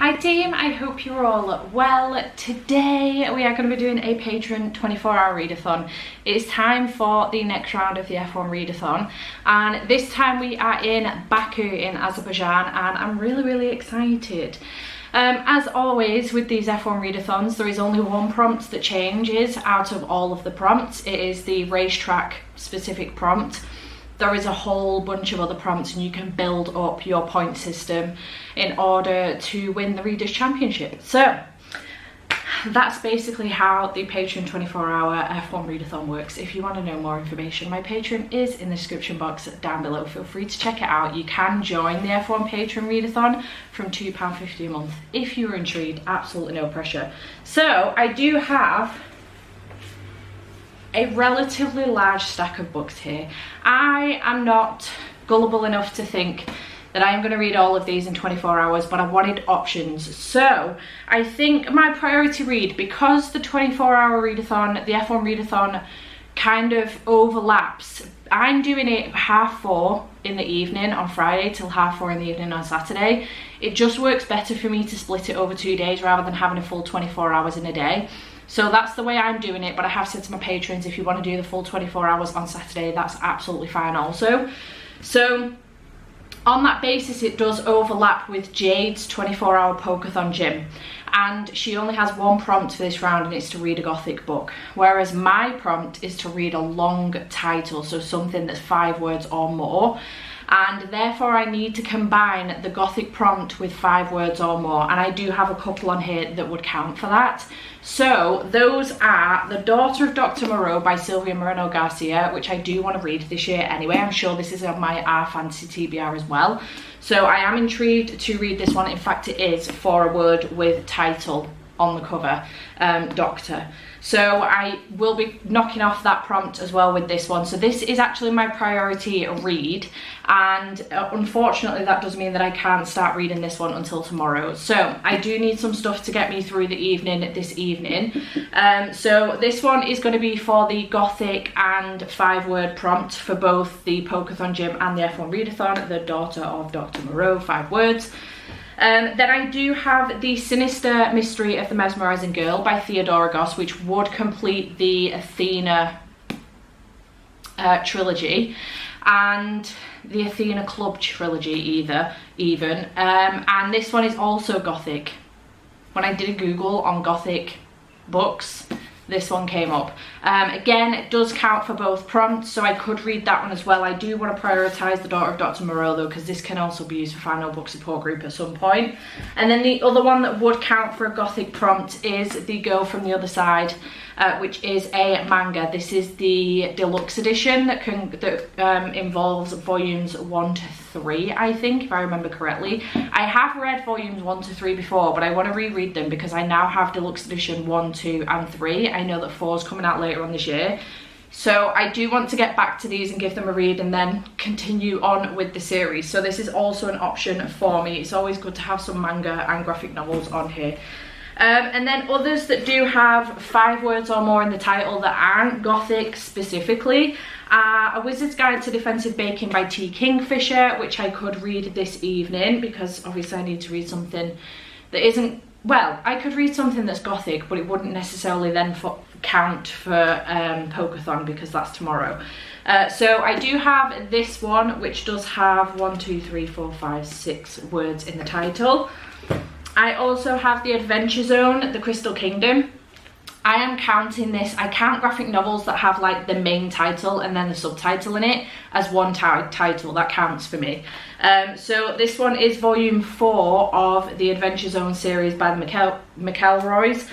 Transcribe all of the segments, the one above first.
Hi team, I hope you're all well. Today we are going to be doing a Patreon 24-hour readathon. It's time for the next round of the F1 readathon, and this time we are in Baku in Azerbaijan, and I'm really excited. As always with these F1 readathons, there is only one prompt that changes out of all of the prompts. It is the racetrack specific prompt. There is a whole bunch of other prompts and you can build up your point system in order to win the Readers' Championship. So that's basically how the Patreon 24-hour F1 readathon works. If you want to know more information, my Patreon is in the description box down below. Feel free to check it out. You can join the F1 Patreon readathon from £2.50 a month. If you're intrigued, absolutely no pressure. So I do have a relatively large stack of books here. I am not gullible enough to think that I'm going to read all of these in 24 hours, but I wanted options. So I think my priority read, because the 24-hour readathon, the F1 readathon kind of overlaps, I'm doing it 4:30 in the evening on Friday till 4:30 in the evening on Saturday. It just works better for me to split it over 2 days rather than having a full 24 hours in a day. So that's the way I'm doing it, but I have said to my patrons, if you want to do the full 24 hours on Saturday, that's absolutely fine also. So on that basis, it does overlap with Jade's 24-hour Pokeathon gym, and she only has one prompt for this round, and it's to read a Gothic book, whereas my prompt is to read a long title, so something that's 5 words or more. And therefore I need to combine the Gothic prompt with 5 words or more, and I do have a couple on here that would count for that. So those are The Daughter of Dr. Moreau by Sylvia Moreno Garcia, which I do want to read this year anyway. I'm sure this is on my R Fantasy TBR as well, so I am intrigued to read this one. In fact, it is 4 word with title on the cover, Doctor. So I will be knocking off that prompt as well with this one. So this is actually my priority read, and unfortunately that does mean that I can't start reading this one until tomorrow. So I do need some stuff to get me through the evening this evening. So this one is going to be for the Gothic and 5-word prompt for both the Pokeathon gym and the F1 readathon, The Daughter of Dr. Moreau, 5 words. Then I do have The Sinister Mystery of the Mesmerizing Girl by Theodora Goss, which would complete the Athena trilogy, and the Athena Club trilogy even. And this one is also Gothic. When I did a Google on Gothic books, this one came up. Again, it does count for both prompts, so I could read that one as well. I do want to prioritise The Daughter of Dr. Moreau though, because this can also be used for Final Book Support Group at some point. And then the other one that would count for a Gothic prompt is The Girl from the Other Side, which is a manga. This is the deluxe edition that involves volumes 1 to 3, I think, if I remember correctly. I have read volumes 1 to 3 before, but I want to reread them because I now have deluxe edition 1, 2 and 3. I know that 4 is coming out later on this year, so I do want to get back to these and give them a read and then continue on with the series. So this is also an option for me. It's always good to have some manga and graphic novels on here. And then others that do have 5 words or more in the title that aren't Gothic specifically are A Wizard's Guide to Defensive Baking by T. Kingfisher, which I could read this evening because obviously I need to read something that isn't, well, I could read something that's Gothic, but it wouldn't necessarily then count for Pokeathon because that's tomorrow. So I do have this one, which does have 1, 2, 3, 4, 5, 6 words in the title. I also have The Adventure Zone, The Crystal Kingdom. I am counting this, I count graphic novels that have like the main title and then the subtitle in it as one title. That counts for me. So this one is volume 4 of the Adventure Zone series by the McElroys,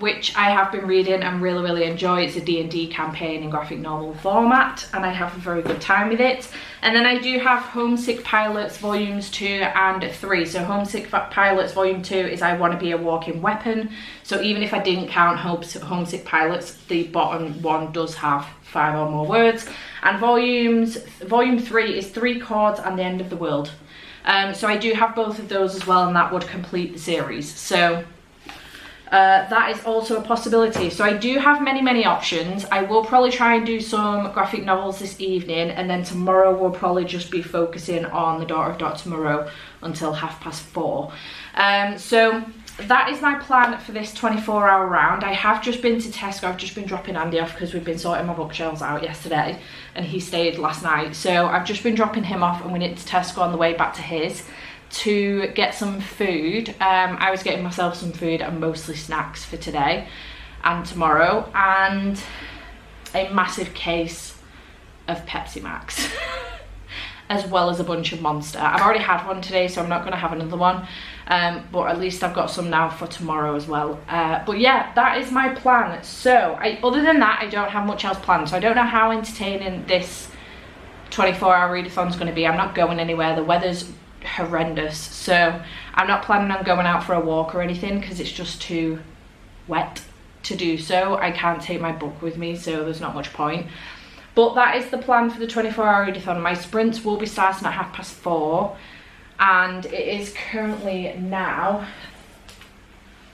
which I have been reading and really enjoy. It's a D&D campaign in graphic novel format, and I have a very good time with it. And then I do have Homesick Pilots volumes 2 and 3. So Homesick Pilots volume 2 is I Want to Be a Walking Weapon. So even if I didn't count Homesick Pilots, the bottom one does have 5 or more words. And volume 3 is 3 Chords and the End of the World. So I do have both of those as well, and that would complete the series. So that is also a possibility. So I do have many options. I will probably try and do some graphic novels this evening, and then tomorrow we'll probably just be focusing on The Daughter of Dr. Moreau until 4:30. So that is my plan for this 24-hour round. I have just been to Tesco. I've just been dropping Andy off because we've been sorting my bookshelves out yesterday and he stayed last night. So I've just been dropping him off and we went to Tesco on the way back to his to get some food. I was getting myself some food and mostly snacks for today and tomorrow, and a massive case of Pepsi Max as well as a bunch of Monster. I've already had one today, so I'm not going to have another one, but at least I've got some now for tomorrow as well. But yeah, that is my plan. So other than that, I don't have much else planned, so I don't know how entertaining this 24-hour readathon is going to be. I'm not going anywhere. The weather's horrendous, so I'm not planning on going out for a walk or anything because it's just too wet to do so. I can't take my book with me, so there's not much point. But that is the plan for the 24-hour readathon. My sprints will be starting at 4:30, and it is currently now,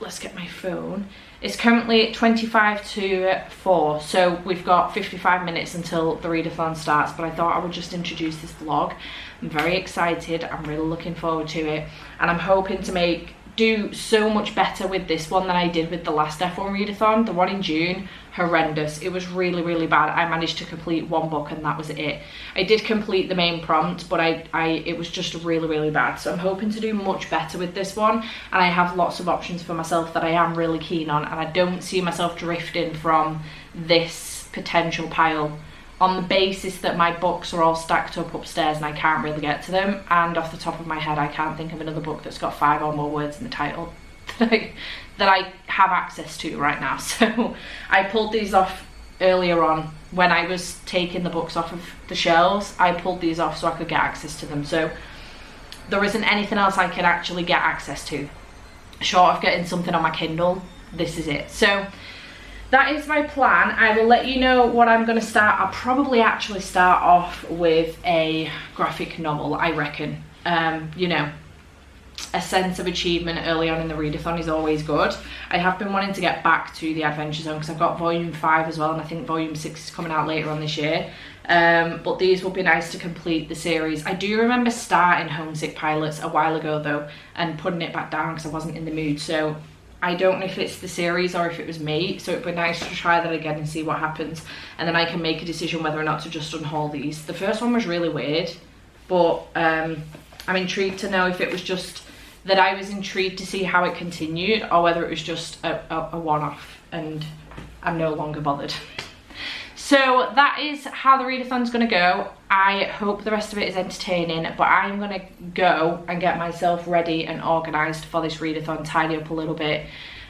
let's get my phone, it's currently 25 to 4, so we've got 55 minutes until the readathon starts. But I thought I would just introduce this vlog. I'm very excited, I'm really looking forward to it, and I'm hoping to do so much better with this one than I did with the last F1 readathon. The one in June, horrendous. It was really bad. I managed to complete one book and that was it. I did complete the main prompt, but it was just really bad. So I'm hoping to do much better with this one, and I have lots of options for myself that I am really keen on, and I don't see myself drifting from this potential pile on the basis that my books are all stacked up upstairs and I can't really get to them, and off the top of my head I can't think of another book that's got 5 or more words in the title that I have access to right now. So I pulled these off earlier on when I was taking the books off of the shelves. I pulled these off so I could get access to them, so there isn't anything else I can actually get access to short of getting something on my Kindle. This is it. So that is my plan. I will let you know what I'm going to start. I'll probably actually start off with a graphic novel, I reckon. You know, a sense of achievement early on in the readathon is always good. I have been wanting to get back to the Adventure Zone because I've got volume 5 as well, and I think volume 6 is coming out later on this year. But these would be nice to complete the series. I do remember starting Homesick Pilots a while ago though and putting it back down because I wasn't in the mood. So I don't know if it's the series or if it was me, so it'd be nice to try that again and see what happens, and then I can make a decision whether or not to just unhaul these. The first one was really weird, but I'm intrigued to know if it was just that I was intrigued to see how it continued, or whether it was just a one-off and I'm no longer bothered. So that is how the readathon's going to go. I hope the rest of it is entertaining, but I'm going to go and get myself ready and organised for this readathon, tidy up a little bit,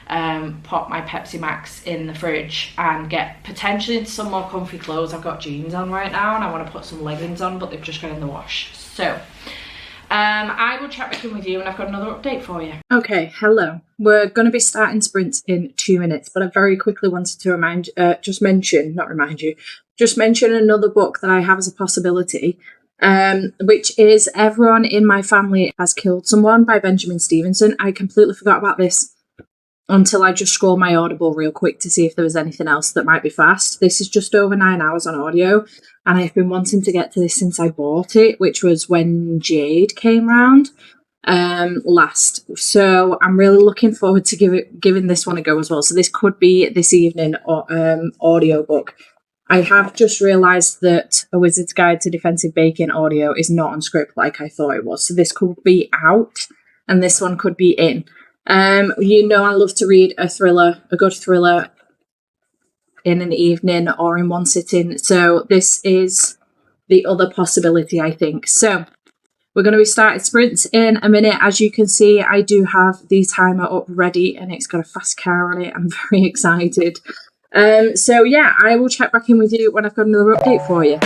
pop my Pepsi Max in the fridge and get potentially into some more comfy clothes. I've got jeans on right now and I want to put some leggings on, but they've just gone in the wash. So I will chat back in with you and I've got another update for you. Okay, hello. We're going to be starting sprints in 2 minutes, but I very quickly wanted to just mention another book that I have as a possibility, which is Everyone in My Family Has Killed Someone by Benjamin Stevenson. I completely forgot about this until I just scrolled my Audible real quick to see if there was anything else that might be fast. This is just over 9 hours on audio, and I've been wanting to get to this since I bought it, which was when Jade came round last. So I'm really looking forward to giving this one a go as well. So this could be this evening audio book. I have just realised that A Wizard's Guide to Defensive Baking audio is not on script like I thought it was. So this could be out and this one could be in. You know, I love to read a good thriller in an evening or in one sitting. So this is the other possibility, I think. So we're going to be starting sprints in a minute. As you can see, I do have the timer up ready and it's got a fast car on it. I'm very excited. So yeah, I will check back in with you when I've got another update for you.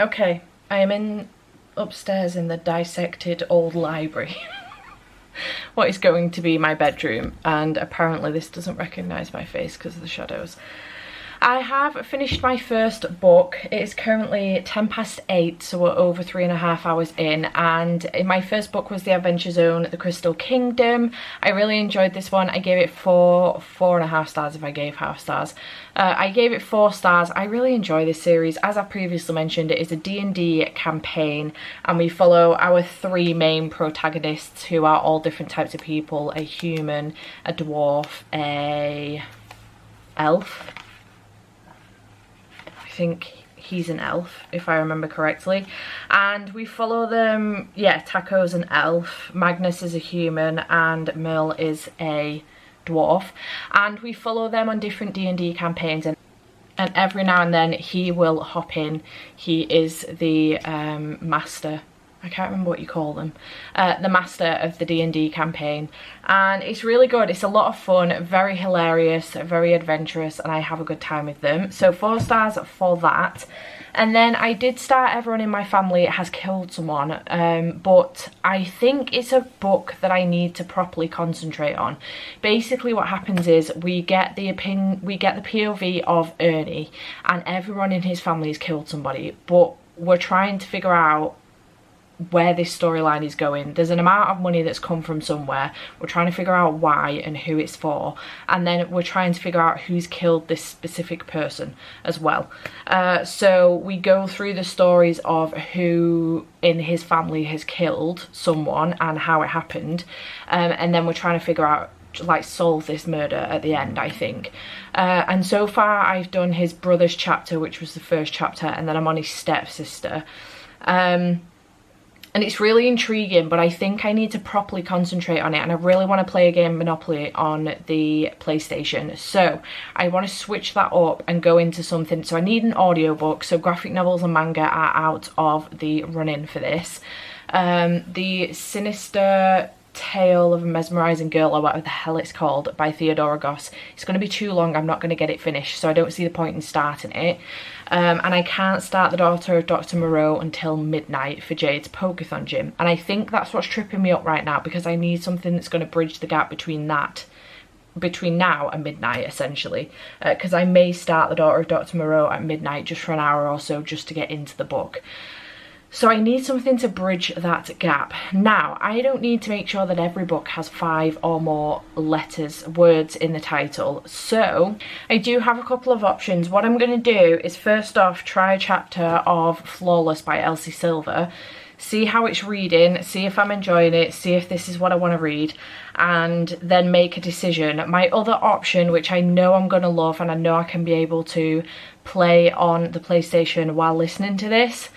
Okay, I am upstairs in the dissected old library. What is going to be my bedroom, and apparently this doesn't recognise my face because of the shadows. I have finished my first book. It is currently 8:10, so we're over 3.5 hours in, and my first book was The Adventure Zone, The Crystal Kingdom. I really enjoyed this one. I gave it 4.5 stars if I gave half stars. I gave it 4 stars. I really enjoy this series. As I previously mentioned, it is a D&D campaign, and we follow our 3 main protagonists, who are all different types of people: a human, a dwarf, a elf. I think he's an elf, if I remember correctly, and we follow them. Yeah, Taco's an elf, Magnus is a human, and Merle is a dwarf, and we follow them on different D&D campaigns, and every now and then he will hop in. He is the master, I can't remember what you call them, the master of the D&D campaign, and it's really good. It's a lot of fun, very hilarious, very adventurous, and I have a good time with them. So 4 stars for that. And then I did start Everyone in My Family Has Killed Someone, but I think it's a book that I need to properly concentrate on. Basically what happens is we get the POV of Ernie, and everyone in his family has killed somebody, but we're trying to figure out where this storyline is going. There's an amount of money that's come from somewhere. We're trying to figure out why and who it's for, and then we're trying to figure out who's killed this specific person as well. So we go through the stories of who in his family has killed someone and how it happened, and then we're trying to figure out, like, solve this murder at the end, I think. And so far I've done his brother's chapter, which was the first chapter, and then I'm on his stepsister. And it's really intriguing, but I think I need to properly concentrate on it, and I really want to play a game of Monopoly on the PlayStation. So I want to switch that up and go into something. So I need an audiobook, so graphic novels and manga are out of the run-in for this. The Sinister Tale of a Mesmerizing Girl, or whatever the hell it's called, by Theodora Goss. It's going to be too long. I'm not going to get it finished, so I don't see the point in starting it. And I can't start The Daughter of Dr. Moreau until midnight for Jade's Pokeathon gym. And I think that's what's tripping me up right now, because I need something that's going to bridge the gap between now and midnight, essentially. Because I may start The Daughter of Dr. Moreau at midnight just for an hour or so, just to get into the book. So I need something to bridge that gap. Now, I don't need to make sure that every book has 5 or more words in the title. So I do have a couple of options. What I'm going to do is, first off, try a chapter of Flawless by Elsie Silver, see how it's reading, see if I'm enjoying it, see if this is what I want to read, and then make a decision. My other option, which I know I'm going to love and I know I can be able to play on the PlayStation while listening to this,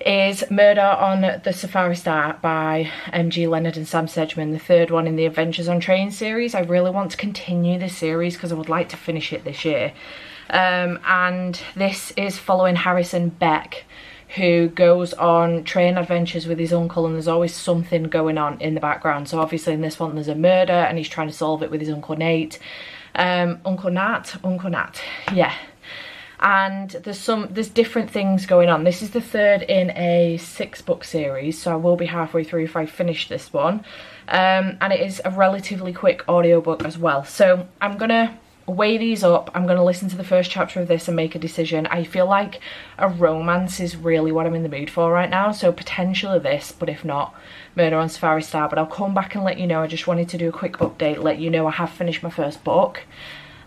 is Murder on the Safari Star by M.G. Leonard and Sam Sedgman, the 3rd one in the Adventures on Train series. I really want to continue this series because I would like to finish it this year. And this is following Harrison Beck, who goes on train adventures with his uncle, and there's always something going on in the background. So obviously in this one there's a murder and he's trying to solve it with his Uncle Nate. Uncle Nat, yeah. And there's different things going on. This is the 3rd in a 6-book series, so I will be halfway through if I finish this one. And it is a relatively quick audiobook as well. So I'm gonna weigh these up. I'm gonna listen to the first chapter of this and make a decision. I feel like a romance is really what I'm in the mood for right now, so potentially this, but if not, Murder on Safari Star. But I'll come back and let you know. I just wanted to do a quick update, let you know I have finished my first book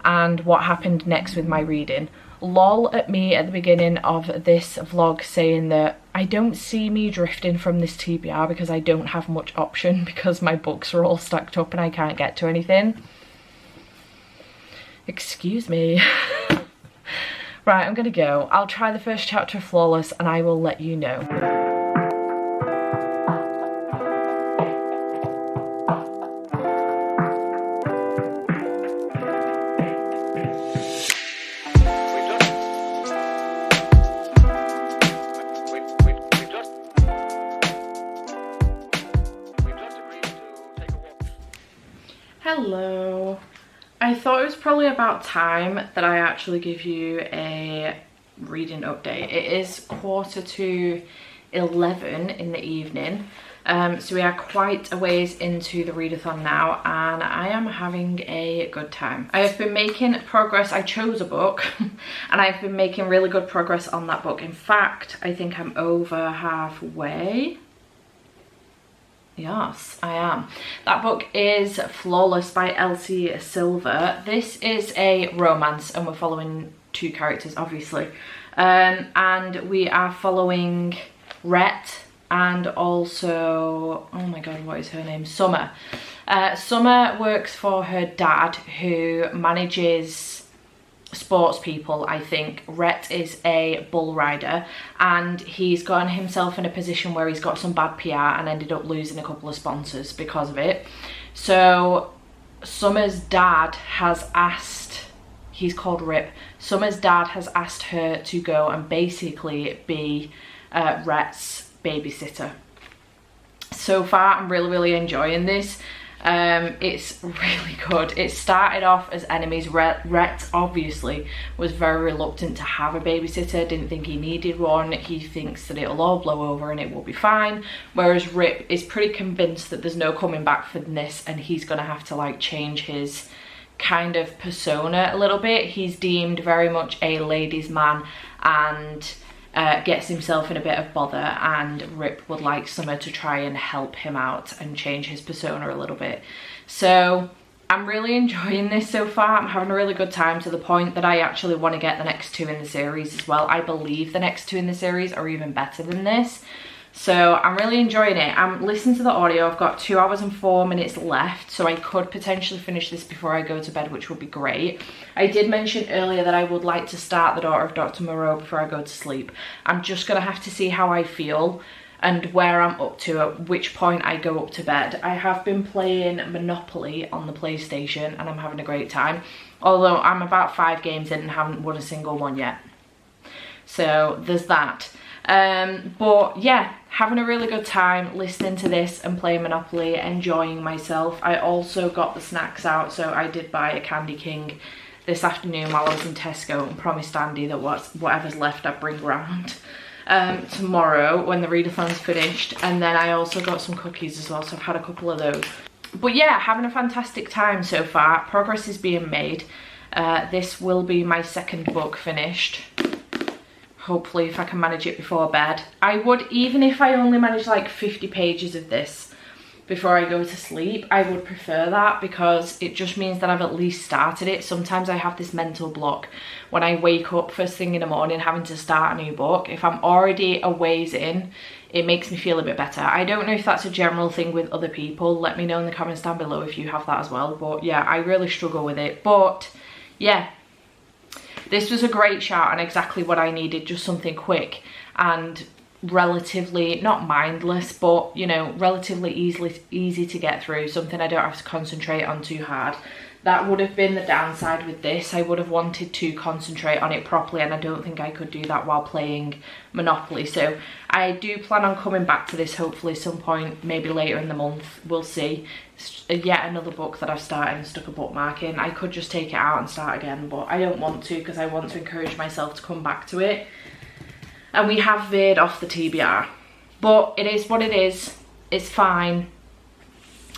and what happened next with my reading. Lol at me at the beginning of this vlog saying that I don't see me drifting from this TBR because I don't have much option because my books are all stacked up and I can't get to anything. Excuse me. Right, I'm gonna go. I'll try the first chapter of Flawless and I will let you know. Hello. I thought it was probably about time that I actually give you a reading update. It is 11:15 in the evening. So we are quite a ways into the readathon now, and I am having a good time. I have been making progress. I chose a book and I've been making really good progress on that book. In fact, I think I'm over halfway. Yes, I am. That book is Flawless by Elsie Silver. This is a romance and we're following two characters, obviously. And we are following Rhett and also, oh my god, what is her name? Summer. Summer works for her dad, who manages sports people, I think. Rhett is a bull rider, and he's gotten himself in a position where he's got some bad PR and ended up losing a couple of sponsors because of it. So Summer's dad has asked, he's called Rip, Summer's dad has asked her to go and basically be Rhett's babysitter. So far I'm really enjoying this. It's really good. It started off as enemies. Rhett obviously was very reluctant to have a babysitter, didn't think he needed one. He thinks that it'll all blow over and it will be fine, whereas Rip is pretty convinced that there's no coming back from this and he's gonna have to like change his kind of persona a little bit. He's deemed very much a ladies' man and gets himself in a bit of bother, and Rip would like Summer to try and help him out and change his persona a little bit. So I'm really enjoying this so far. I'm having a really good time, to the point that I actually want to get the next two in the series as well. I believe the next two in the series are even better than this. So I'm really enjoying it. I'm listening to the audio. I've got 2 hours and 4 minutes left, so I could potentially finish this before I go to bed, which would be great. I did mention earlier that I would like to start The Daughter of Dr. Moreau before I go to sleep. I'm just gonna have to see how I feel and where I'm up to, at which point I go up to bed. I have been playing Monopoly on the PlayStation and I'm having a great time, although I'm about 5 games in and haven't won a single one yet. So there's that. But yeah, having a really good time listening to this and playing Monopoly, enjoying myself. I also got the snacks out, so I did buy a Candy King this afternoon while I was in Tesco, and promised Andy that whatever's left I'd bring round tomorrow when the readathon's finished. And then I also got some cookies as well, so I've had a couple of those. But yeah, having a fantastic time so far. Progress is being made. This will be my second book finished. Hopefully, if I can manage it before bed. I would, even if I only manage like 50 pages of this before I go to sleep, I would prefer that, because it just means that I've at least started it. Sometimes I have this mental block when I wake up first thing in the morning having to start a new book. If I'm already a ways in, it makes me feel a bit better. I don't know if that's a general thing with other people. Let me know in the comments down below if you have that as well. But yeah, I really struggle with it. But yeah, this was a great shout and exactly what I needed. Just something quick and relatively, not mindless, but you know, relatively easy to get through. Something I don't have to concentrate on too hard. That would have been the downside with this. I would have wanted to concentrate on it properly, and I don't think I could do that while playing Monopoly. So I do plan on coming back to this hopefully some point, maybe later in the month. We'll see. It's yet another book that I've started and stuck a bookmark in. I could just take it out and start again, but I don't want to, because I want to encourage myself to come back to it. And we have veered off the TBR. But it is what it is. It's fine.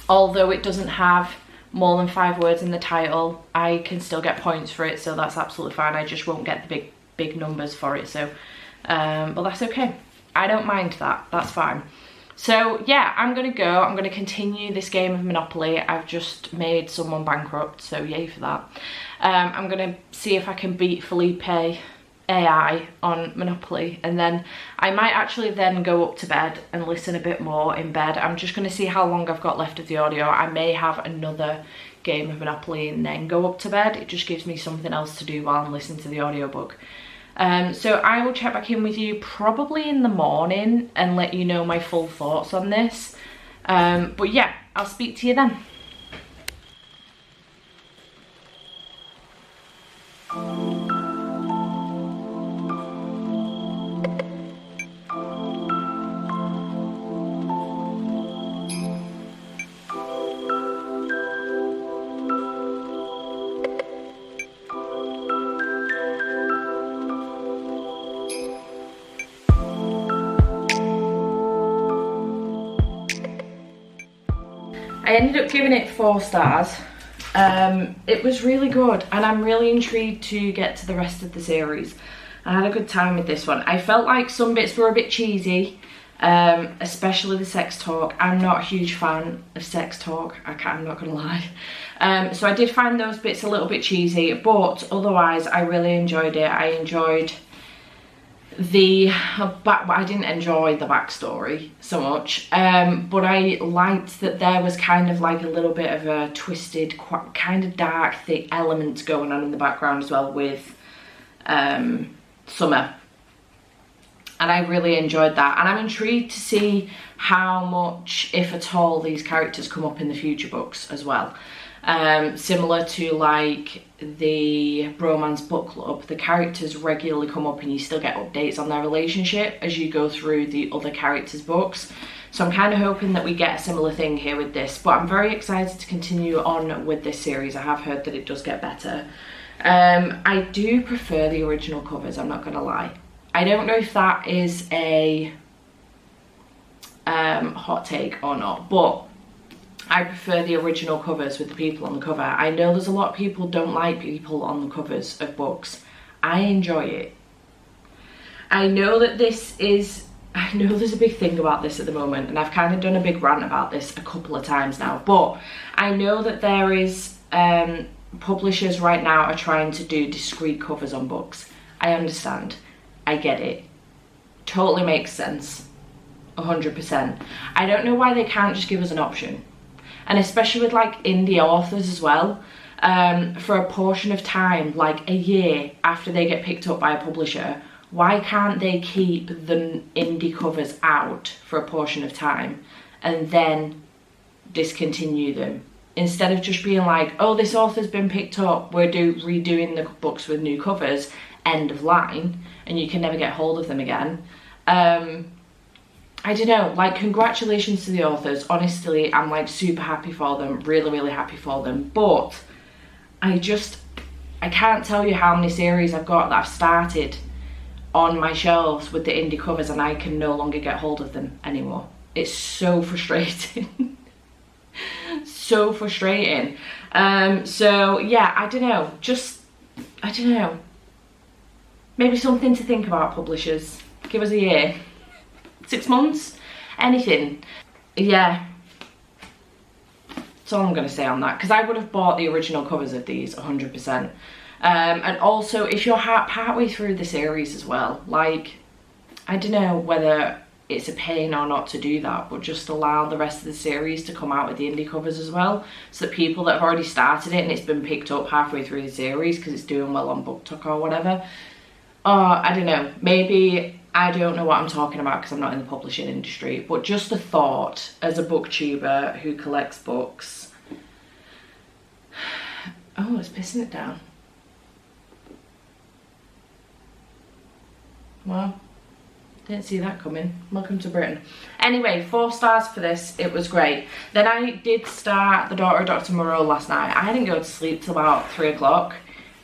Although it doesn't have more than 5 words in the title, I can still get points for it, so that's absolutely fine. I just won't get the big numbers for it, so but that's okay. I don't mind that. That's fine. So yeah, I'm gonna go. I'm gonna continue this game of Monopoly. I've just made someone bankrupt, so yay for that. I'm gonna see if I can beat Felipe AI on Monopoly, and then I might actually then go up to bed and listen a bit more in bed. I'm just going to see how long I've got left of the audio. I may have another game of Monopoly and then go up to bed. It just gives me something else to do while I'm listening to the audiobook. So I will check back in with you probably in the morning and let you know my full thoughts on this. But yeah, I'll speak to you then. I ended up giving it 4 stars. It was really good, and I'm really intrigued to get to the rest of the series. I had a good time with this one. I felt like some bits were a bit cheesy, especially the sex talk. I'm not a huge fan of sex talk, I'm not gonna lie. So I did find those bits a little bit cheesy, but otherwise I really enjoyed it. I enjoyed I didn't enjoy the backstory so much, but I liked that there was kind of like a little bit of a twisted, kind of dark element going on in the background as well with Summer, and I really enjoyed that. And I'm intrigued to see how much, if at all, these characters come up in the future books as well. Similar to like the Bromance Book Club, the characters regularly come up and you still get updates on their relationship as you go through the other characters' books. So I'm kind of hoping that we get a similar thing here with this, but I'm very excited to continue on with this series. I have heard that it does get better. I do prefer the original covers, I'm not gonna lie. I don't know if that is a hot take or not, but I prefer the original covers with the people on the cover. I know there's a lot of people don't like people on the covers of books. I enjoy it. I know that I know there's a big thing about this at the moment, and I've kind of done a big rant about this a couple of times now, but I know that there is, publishers right now are trying to do discreet covers on books. I understand. I get it. Totally makes sense. 100%. I don't know why they can't just give us an option. And especially with like indie authors as well, for a portion of time, like a year after they get picked up by a publisher, why can't they keep the indie covers out for a portion of time and then discontinue them? Instead of just being like, oh, this author's been picked up, we're redoing the books with new covers, end of line, and you can never get hold of them again. I don't know, like, congratulations to the authors. Honestly, I'm like super happy for them, really, really happy for them. But I can't tell you how many series I've got that I've started on my shelves with the indie covers and I can no longer get hold of them anymore. It's so frustrating. So frustrating. So yeah, I don't know, I don't know. Maybe something to think about, publishers. Give us a year. 6 months? Anything. Yeah. That's all I'm going to say on that, because I would have bought the original covers of these 100%. And also, if you're partway through the series as well, like, I don't know whether it's a pain or not to do that, but just allow the rest of the series to come out with the indie covers as well, so that people that have already started it and it's been picked up halfway through the series because it's doing well on BookTok or whatever. I don't know, maybe I don't know what I'm talking about because I'm not in the publishing industry, but just a thought as a booktuber who collects books. Oh, it's pissing it down. Well, didn't see that coming. Welcome to Britain. Anyway, 4 stars for this. It was great. Then I did start The Daughter of Dr. Moreau last night. I didn't go to sleep till about 3 o'clock.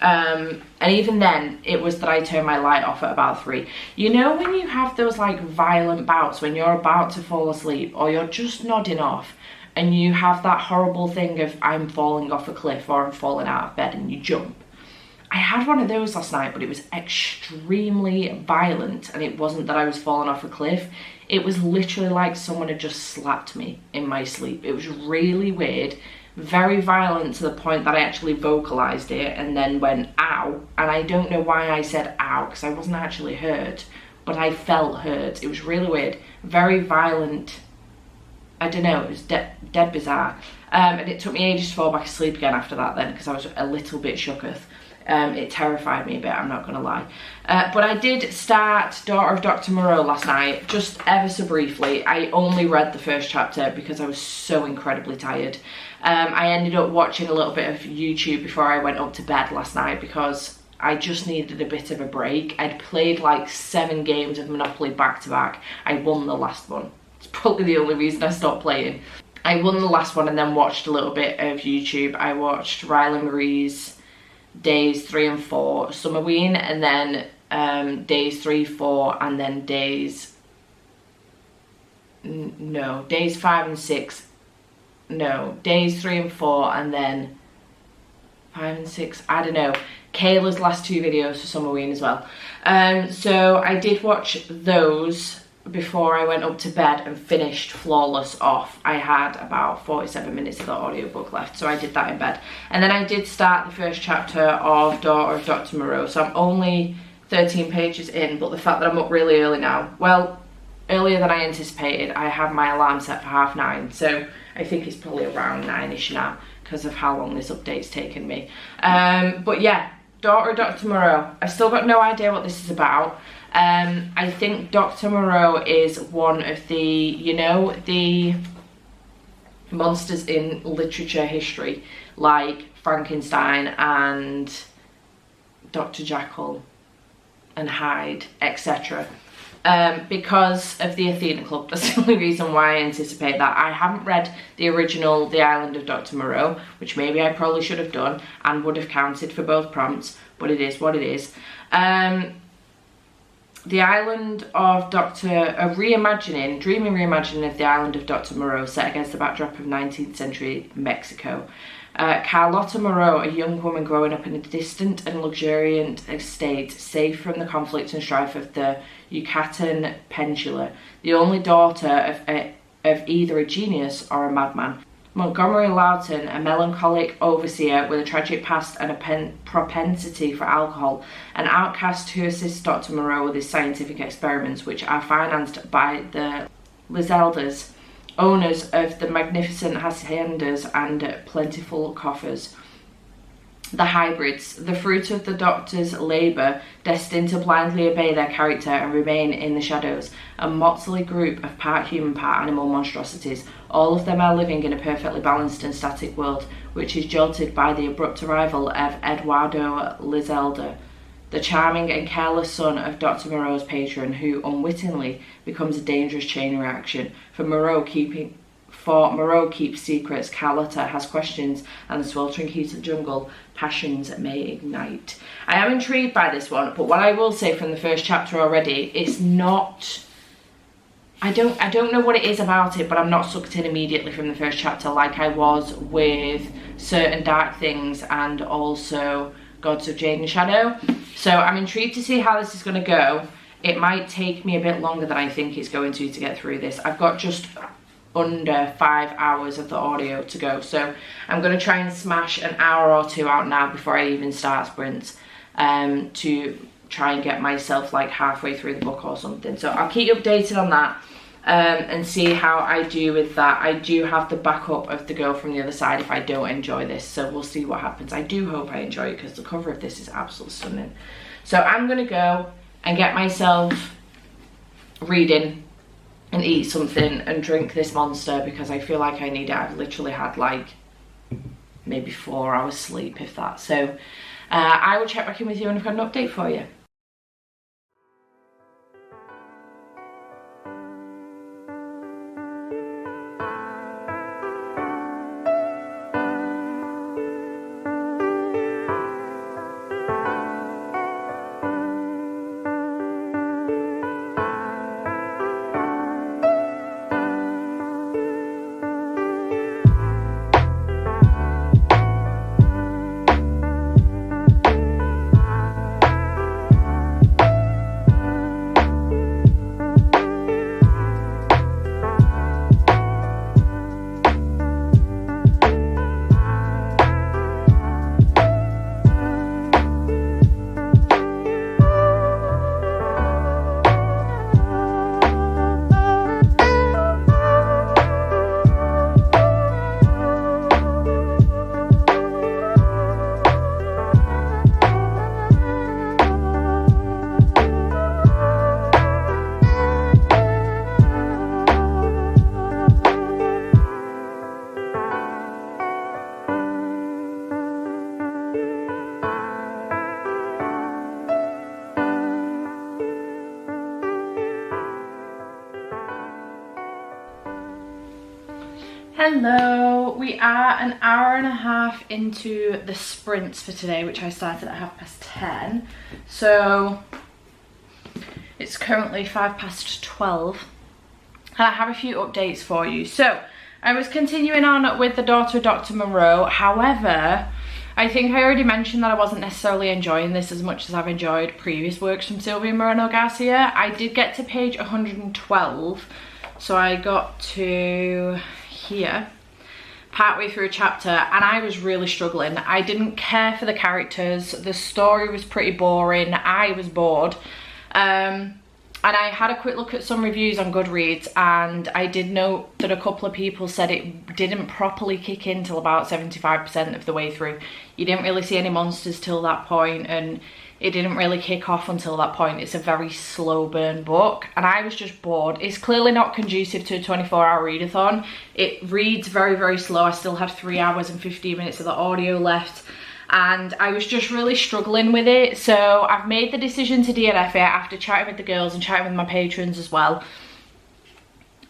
And even then, it was that I turned my light off at about 3. You know when you have those like violent bouts when you're about to fall asleep or you're just nodding off and you have that horrible thing of I'm falling off a cliff or I'm falling out of bed and you jump? I had one of those last night, but it was extremely violent, and it wasn't that I was falling off a cliff. It was literally like someone had just slapped me in my sleep. It was really weird, very violent to the point that I actually vocalized it and then went ow. And I don't know why I said ow, because I wasn't actually hurt, but I felt hurt. It was really weird, very violent. I don't know, it was dead bizarre. And it took me ages to fall back asleep again after that then, because I was a little bit shooketh. It terrified me a bit, I'm not gonna lie. But I did start Daughter of Dr. Moreau last night, just ever so briefly. I only read the first chapter because I was so incredibly tired. I ended up watching a little bit of YouTube before I went up to bed last night because I just needed a bit of a break. I'd played like 7 games of Monopoly back to back. I won the last one. It's probably the only reason I stopped playing. I won the last one and then watched a little bit of YouTube. I watched Riley Marie's days 3 and 4 Summerween, and then days 3, 4, and then days 5 and 6. no, days 3 and 4, and then 5 and 6, I don't know. Kayla's last 2 videos for Summerween as well. So I did watch those before I went up to bed and finished Flawless off. I had about 47 minutes of the audiobook left, so I did that in bed. And then I did start the first chapter of Daughter of Dr. Moreau, so I'm only 13 pages in, but the fact that I'm up really early now, well, earlier than I anticipated. I have my alarm set for 9:30, so I think it's probably around 9ish now because of how long this update's taken me. But yeah, Daughter of Dr. Moreau. I've still got no idea what this is about. I think Dr. Moreau is one of the, you know, the monsters in literature history, like Frankenstein and Dr. Jekyll and Hyde, etc. Because of the Athena Club. That's the only reason why I anticipate that. I haven't read the original The Island of Dr. Moreau, which maybe I probably should have done and would have counted for both prompts, but it is what it is. The Island of dreamy reimagining of The Island of Dr. Moreau, set against the backdrop of 19th century Mexico. Carlotta Moreau, a young woman growing up in a distant and luxuriant estate, safe from the conflict and strife of the Yucatan Peninsula, the only daughter of either a genius or a madman. Montgomery Lawton, a melancholic overseer with a tragic past and a propensity for alcohol, an outcast who assists Dr. Moreau with his scientific experiments, which are financed by the Lizeldas, owners of the magnificent haciendas and plentiful coffers. The hybrids, the fruit of the doctor's labour, destined to blindly obey their character and remain in the shadows, a motley group of part human, part animal monstrosities. All of them are living in a perfectly balanced and static world, which is jolted by the abrupt arrival of Eduardo Lizelda, the charming and careless son of Dr. Moreau's patron, who unwittingly becomes a dangerous chain reaction. For Moreau keeps secrets, Carlotta has questions, and the sweltering heat of the jungle, passions may ignite. I am intrigued by this one, but what I will say from the first chapter already, it's not... I don't know what it is about it, but I'm not sucked in immediately from the first chapter like I was with certain Dark Things and also Gods of Jade and Shadow. So I'm intrigued to see how this is going to go. It might take me a bit longer than I think it's going to get through this. I've got just under 5 hours of the audio to go, so I'm going to try and smash an hour or 2 out now before I even start sprints, to try and get myself like halfway through the book or something. So I'll keep you updated on that, and see how I do with that. I do have the backup of the girl from the other side if I don't enjoy this, so we'll see what happens. I do hope I enjoy it because the cover of this is absolutely stunning. So I'm going to go and get myself reading and eat something and drink this monster because I feel like I need it. I've literally had like maybe 4 hours sleep, if that. So I will check back in with you when I've got an update for you. Hello, we are an hour and a half into the sprints for today, which I started at 10:30. So it's currently 12:05, and I have a few updates for you. So I was continuing on with The Daughter of Dr. Monroe. However, I think I already mentioned that I wasn't necessarily enjoying this as much as I've enjoyed previous works from Silvia Moreno Garcia. I did get to page 112, so I got to here, partway through a chapter, and I was really struggling. I didn't care for the characters, the story was pretty boring, I was bored. And I had a quick look at some reviews on Goodreads, and I did note that a couple of people said it didn't properly kick in till about 75% of the way through. You didn't really see any monsters till that point, and it didn't really kick off until that point. It's a very slow burn book, and I was just bored. It's clearly not conducive to a 24-hour readathon. It reads very, very slow. I still have 3 hours and 15 minutes of the audio left, and I was just really struggling with it. So I've made the decision to DNF it after chatting with the girls and chatting with my patrons as well.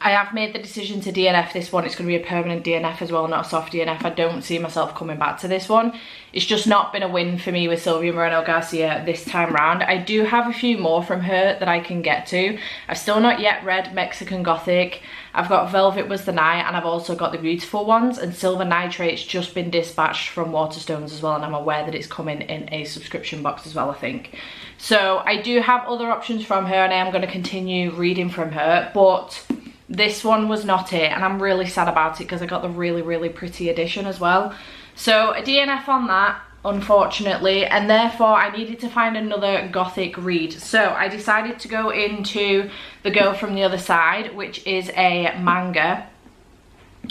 I have made the decision to DNF this one. It's going to be a permanent DNF as well, not a soft DNF. I don't see myself coming back to this one. It's just not been a win for me with Silvia Moreno Garcia this time round. I do have a few more from her that I can get to. I've still not yet read Mexican Gothic. I've got Velvet Was the Night, and I've also got The Beautiful Ones, and Silver Nitrate's just been dispatched from Waterstones as well, and I'm aware that it's coming in a subscription box as well, I think. So I do have other options from her, and I am going to continue reading from her, but this one was not it, and I'm really sad about it because I got the really, really pretty edition as well. So a DNF on that, unfortunately, and therefore I needed to find another Gothic read. So I decided to go into The Girl from the Other Side, which is a manga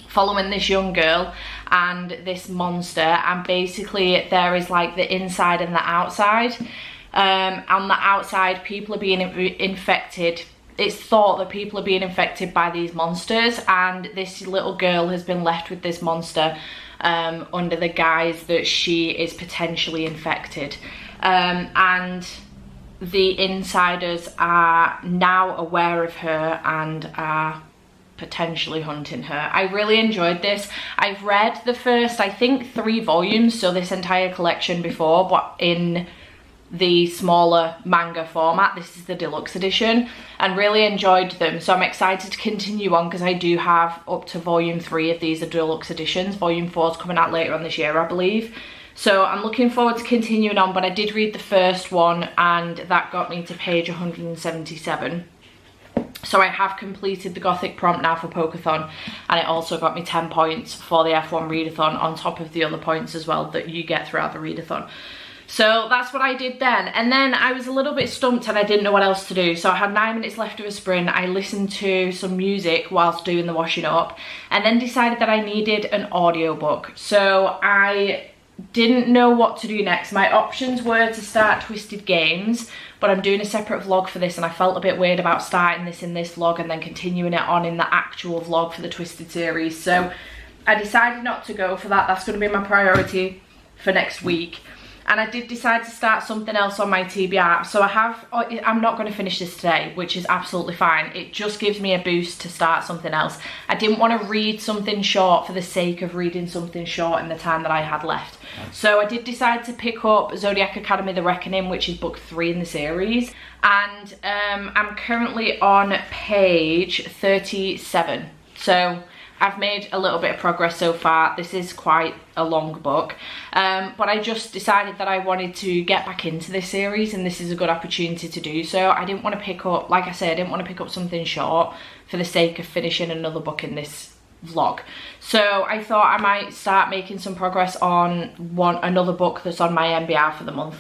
following this young girl and this monster, and basically there is like the inside and the outside. On the outside, people are being infected. It's thought that people are being infected by these monsters, and this little girl has been left with this monster under the guise that she is potentially infected. And the insiders are now aware of her and are potentially hunting her. I really enjoyed this. I've read the first, I think, 3 volumes, so this entire collection before, but in the smaller manga format. This is the deluxe edition, and really enjoyed them. So I'm excited to continue on because I do have up to volume 3 of these deluxe editions. Volume 4 is coming out later on this year, I believe. So I'm looking forward to continuing on, but I did read the first one and that got me to page 177. So I have completed the Gothic prompt now for Pokeathon, and it also got me 10 points for the F1 readathon on top of the other points as well that you get throughout the readathon. So that's what I did then, and then I was a little bit stumped and I didn't know what else to do. So I had 9 minutes left of a sprint. I listened to some music whilst doing the washing up, and then decided that I needed an audiobook. So I didn't know what to do next. My options were to start Twisted Games, but I'm doing a separate vlog for this, and I felt a bit weird about starting this in this vlog and then continuing it on in the actual vlog for the Twisted series. So I decided not to go for that. That's going to be my priority for next week. And I did decide to start something else on my TBR. So I'm not going to finish this today, which is absolutely fine. It just gives me a boost to start something else. I didn't want to read something short for the sake of reading something short in the time that I had left. So I did decide to pick up Zodiac Academy The Reckoning, which is book 3 in the series. And I'm currently on page 37. So I've made a little bit of progress so far. This is quite a long book, but I just decided that I wanted to get back into this series, and this is a good opportunity to do so. I didn't want to pick up, like I said, I didn't want to pick up something short for the sake of finishing another book in this vlog. So I thought I might start making some progress on another book that's on my MBR for the month.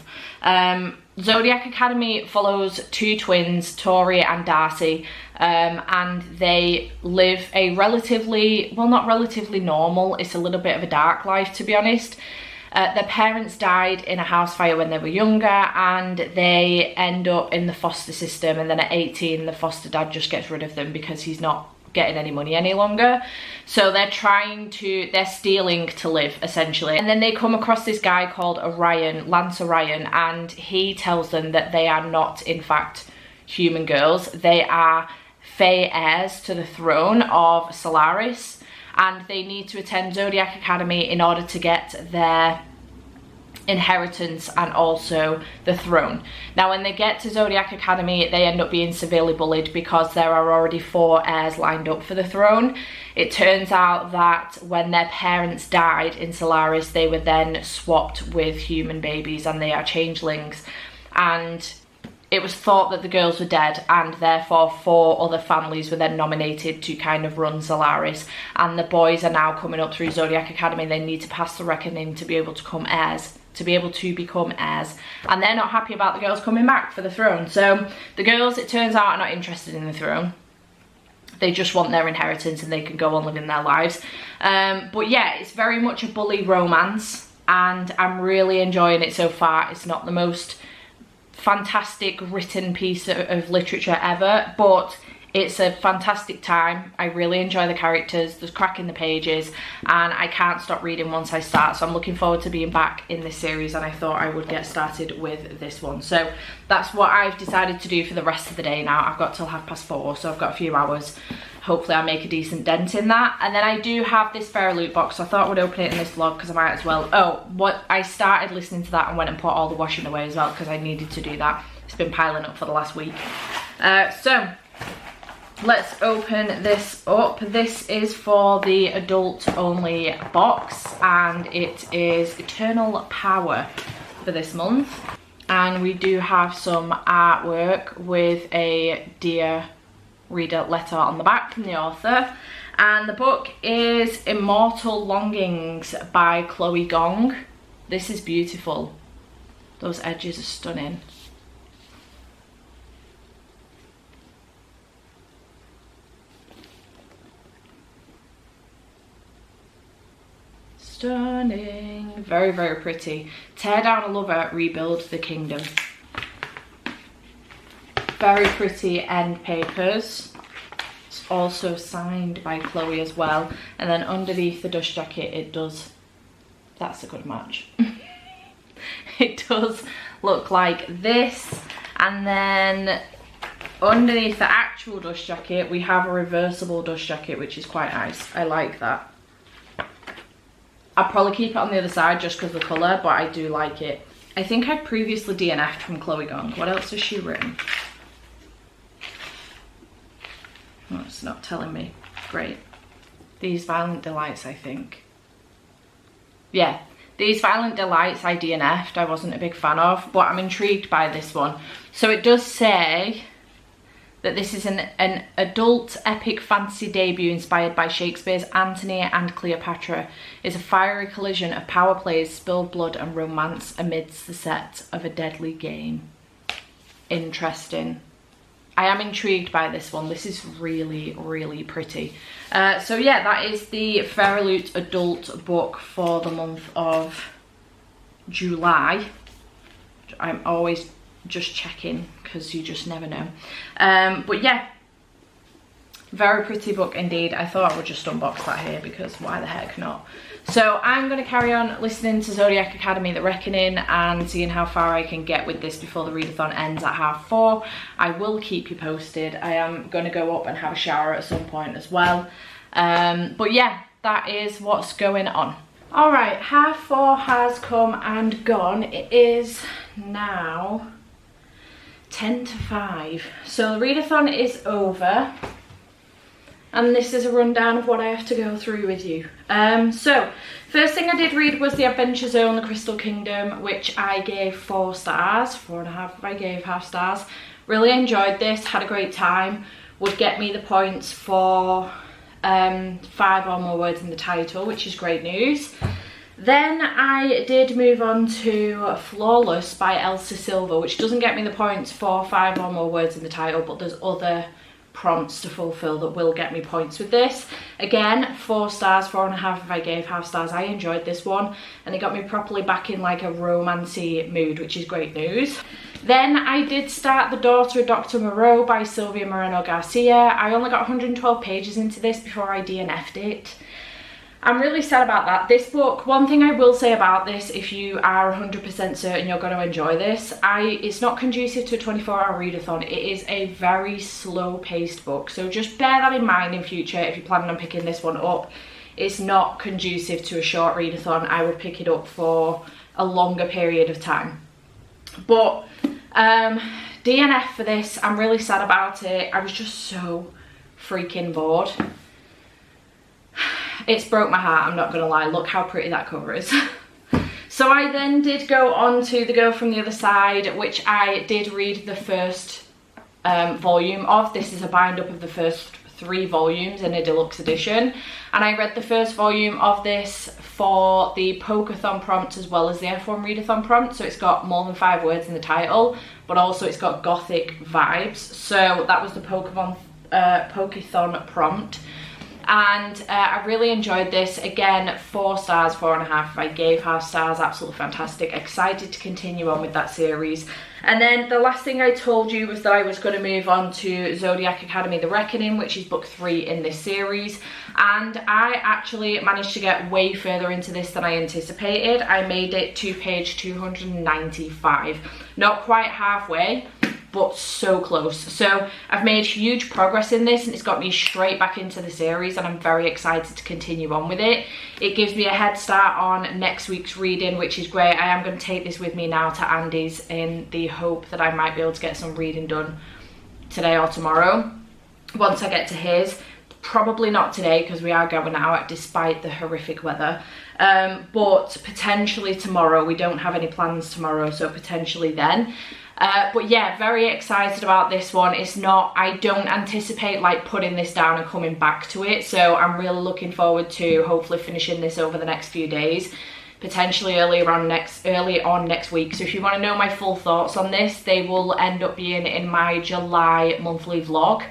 Zodiac Academy follows 2 twins, Tori and Darcy, and they live a relatively, well, not relatively normal, it's a little bit of a dark life, to be honest. Their parents died in a house fire when they were younger, and they end up in the foster system, and then at 18 the foster dad just gets rid of them because he's not getting any money any longer. So they're stealing to live, essentially. And then they come across this guy called Lance Orion, and he tells them that they are not in fact human girls. They are Fae heirs to the throne of Solaris, and they need to attend Zodiac Academy in order to get their inheritance and also the throne. Now when they get to Zodiac Academy, they end up being severely bullied because there are already 4 heirs lined up for the throne. It turns out that when their parents died in Solaris, they were then swapped with human babies and they are changelings, and it was thought that the girls were dead, and therefore 4 other families were then nominated to kind of run Solaris, and the boys are now coming up through Zodiac Academy. They need to pass the reckoning to be able to become heirs, and they're not happy about the girls coming back for the throne. So the girls, it turns out, are not interested in the throne. They just want their inheritance and they can go on living their lives. But yeah, it's very much a bully romance and I'm really enjoying it so far. It's not the most fantastic written piece of literature ever, but it's a fantastic time. I really enjoy the characters, there's crack in the pages, and I can't stop reading once I start. So I'm looking forward to being back in this series, and I thought I would get started with this one. So that's what I've decided to do for the rest of the day now. I've got till 4:30, so I've got a few hours. Hopefully I'll make a decent dent in that. And then I do have this Fairy Loot box, so I thought I would open it in this vlog because I might as well. Oh, what I started listening to that and went and put all the washing away as well because I needed to do that. It's been piling up for the last week. So let's open this up. This is for the adult only box and it is Eternal Power for this month. And we do have some artwork with a Dear Reader letter on the back from the author. And the book is Immortal Longings by Chloe Gong. This is beautiful. Those edges are stunning. Stunning. Very, very pretty. Tear down a lover, rebuild the kingdom. Very pretty end papers. It's also signed by Chloe as well. And then underneath the dust jacket it does, that's a good match. It does look like this. And then underneath the actual dust jacket we have a reversible dust jacket, which is quite nice. I like that. I'll probably keep it on the other side just because of the colour, but I do like it. I think I previously DNF'd from Chloe Gong. What else has she written? Oh, it's not telling me. Great. These Violent Delights, I think. Yeah, These Violent Delights I DNF'd. I wasn't a big fan of, but I'm intrigued by this one. So it does say that this is an adult epic fantasy debut inspired by Shakespeare's Antony and Cleopatra. It's a fiery collision of power plays, spilled blood and romance amidst the set of a deadly game. Interesting. I am intrigued by this one. This is really, really pretty. So yeah, that is the Fairy Loot adult book for the month of July. I'm always just checking because you just never know. But yeah, very pretty book indeed. I thought I would just unbox that here because why the heck not. So I'm going to carry on listening to Zodiac Academy The Reckoning and seeing how far I can get with this before the readathon ends at 4:30. I will keep you posted. I am going to go up and have a shower at some point as well. But yeah, that is what's going on. Alright, 4:30 has come and gone. It is now 10 to 5. So the readathon is over. And this is a rundown of what I have to go through with you. So, first thing I did read was The Adventure Zone, The Crystal Kingdom, which I gave 4 stars. 4.5 if I gave half stars. Really enjoyed this, had a great time. Would get me the points for 5 or more words in the title, which is great news. Then I did move on to Flawless by Elsa Silver, which doesn't get me the points for 5 or more words in the title, but there's other prompts to fulfill that will get me points with this. Again, 4 stars, 4.5 if I gave half stars. I enjoyed this one and it got me properly back in like a romancy mood, which is great news. Then I did start The Daughter of Dr. Moreau by Sylvia Moreno Garcia. I only got 112 pages into this before I DNF'd it. I'm really sad about that. This book, one thing I will say about this, if you are 100% certain you're going to enjoy this, it's not conducive to a 24-hour readathon. It is a very slow-paced book, so just bear that in mind in future if you're planning on picking this one up. It's not conducive to a short readathon. I would pick it up for a longer period of time. But DNF for this, I'm really sad about it. I was just so freaking bored. It's broke my heart, I'm not gonna lie. Look how pretty that cover is. So I then did go on to The Girl from the Other Side, which I did read the first volume of. This is a bind up of the first 3 volumes in a deluxe edition, and I read the first volume of this for the Pokeathon prompt as well as the F1 readathon prompt. So it's got more than 5 words in the title, but also it's got gothic vibes. So that was the Pokeathon prompt, and I really enjoyed this. Again, 4 stars, 4.5. I gave half stars. Absolutely fantastic. Excited to continue on with that series. And then the last thing I told you was that I was going to move on to Zodiac Academy The Reckoning, which is book 3 in this series. And I actually managed to get way further into this than I anticipated. I made it to page 295. Not quite halfway, but so close. So I've made huge progress in this, and it's got me straight back into the series, and I'm very excited to continue on with it. It gives me a head start on next week's reading, which is great. I am going to take this with me now to Andy's in the hope that I might be able to get some reading done today or tomorrow once I get to his. Probably not today because we are going out despite the horrific weather, but potentially tomorrow. We don't have any plans tomorrow, so potentially then. But yeah, very excited about this one. It's not, I don't anticipate like putting this down and coming back to it, so I'm really looking forward to hopefully finishing this over the next few days, potentially early on next week. So if you want to know my full thoughts on this, they will end up being in my July monthly vlog.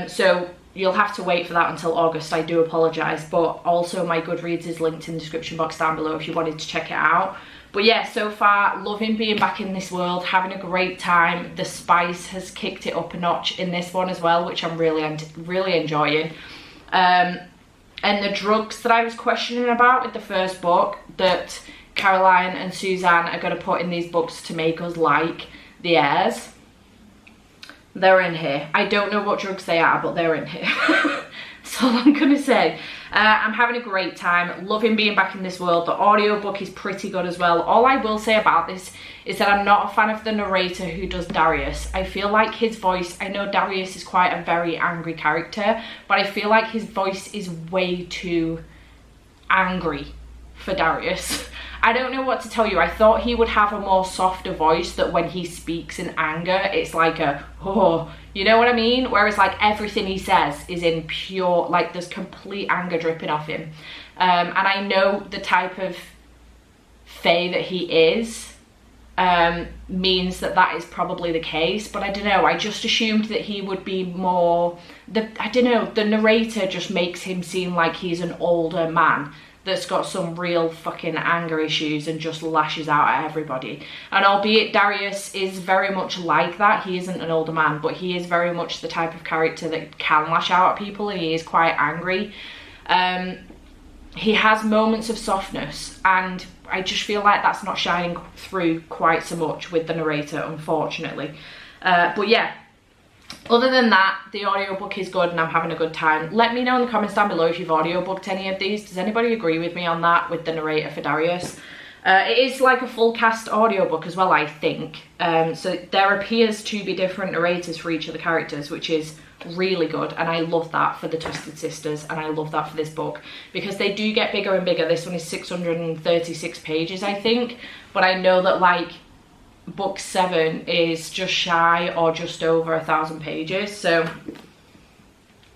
So you'll have to wait for that until August. I do apologise, but also my Goodreads is linked in the description box down below if you wanted to check it out. But yeah, so far, loving being back in this world, having a great time. The spice has kicked it up a notch in this one as well, which I'm really enjoying. And the drugs that I was questioning about with the first book that Caroline and Suzanne are going to put in these books to make us like the heirs, they're in here. I don't know what drugs they are, but they're in here. That's all I'm going to say. I'm having a great time, loving being back in this world. The audiobook is pretty good as well. All I will say about this is that I'm not a fan of the narrator who does Darius. I feel like his voice, I know Darius is quite a very angry character, but I feel like his voice is way too angry for Darius. I don't know what to tell you. I thought he would have a more softer voice, that when he speaks in anger, it's like a, oh, you know what I mean? Whereas like everything he says is in pure, like there's complete anger dripping off him. And I know the type of fae that he is means that that is probably the case, but I don't know. I just assumed that he would be more, I don't know, the narrator just makes him seem like he's an older man that's got some real fucking anger issues and just lashes out at everybody. And albeit Darius is very much like that, he isn't an older man, but he is very much the type of character that can lash out at people, and he is quite angry. He has moments of softness, and I just feel like that's not shining through quite so much with the narrator, unfortunately. But yeah, other than that, the audiobook is good and I'm having a good time. Let me know in the comments down below if you've audiobooked any of these. Does anybody agree with me on that with the narrator for Darius? It is like a full cast audiobook as well, I think. So there appears to be different narrators for each of the characters, which is really good, and I love that for the Twisted Sisters, and I love that for this book because they do get bigger and bigger. This one is 636 pages, I think, but I know that like book 7 is just shy or just over 1,000 pages, so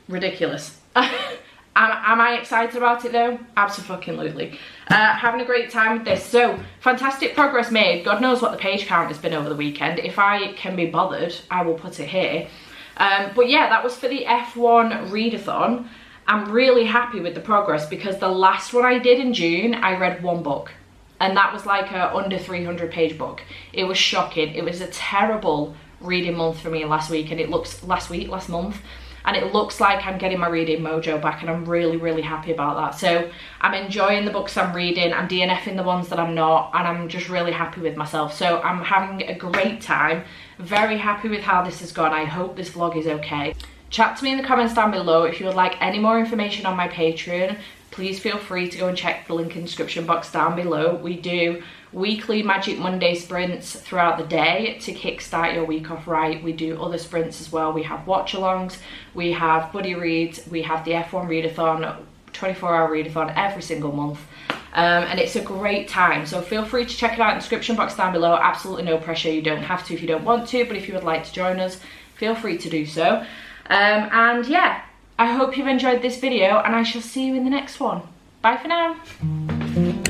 ridiculous. Am I excited about it though? Absolutely. Having a great time with this. So fantastic progress made. God knows what the page count has been over the weekend. If I can be bothered, I will put it here. But yeah, that was for the F1 readathon. I'm really happy with the progress because the last one I did in June, I read 1 book. And that was like a under 300 page book. It was shocking. It was a terrible reading month for me last month. And it looks like I'm getting my reading mojo back, and I'm really happy about that. So I'm enjoying the books I'm reading. I'm DNFing the ones that I'm not, and I'm just really happy with myself. So I'm having a great time. Very happy with how this has gone. I hope this vlog is okay. Chat to me in the comments down below if you would like any more information on my Patreon. please feel free to go and check the link in the description box down below. We do weekly Magic Monday sprints throughout the day to kickstart your week off right. We do other sprints as well. We have watch-alongs, we have buddy reads, we have the F1 readathon, 24-hour readathon every single month. And it's a great time, so feel free to check it out in the description box down below. Absolutely no pressure, you don't have to if you don't want to, but if you would like to join us, feel free to do so. And yeah, I hope you've enjoyed this video, and I shall see you in the next one. Bye for now.